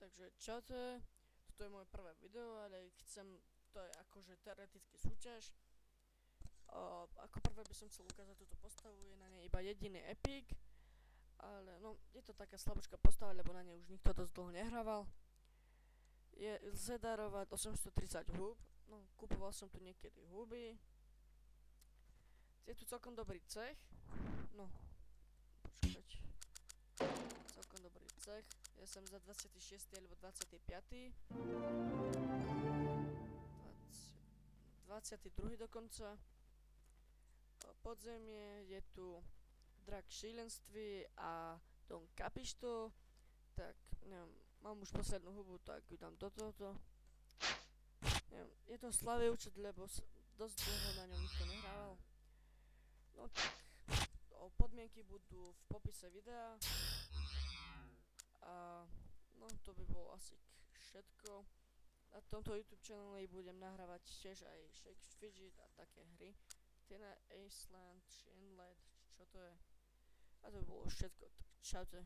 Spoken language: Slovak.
Takže čaute, toto je moje prvé video, ale to je akože teoreticky súťaž. Ako prvé by som chcel ukázať túto postavu, je na nej iba jediný epic. Ale no, je to taká slabočká postava, lebo na nej už nikto dosť dlho nehrával. Lze darovať 830 húb, no kupoval som tu niekedy huby. Je tu celkom dobrý cech, no, počkať. Celkom dobrý cech. Ja som za 26. alebo 25. 22. dokonca. Podzemie, je tu drak šílenství a Don Capisto. Tak, neviem, mám už poslednú hubu, tak ju dám do tohoto. Neviem, je to slabý účet, lebo dosť dlho na ňom nikto nehrával. No tak, podmienky budú v popise videa. A no to by bolo asi všetko. Na tomto YouTube channeli budem nahrávať tiež aj Shake Fidget a také hry. Tina Iceland, Shinlet, čo to je. A to by bolo všetko, tak čaute.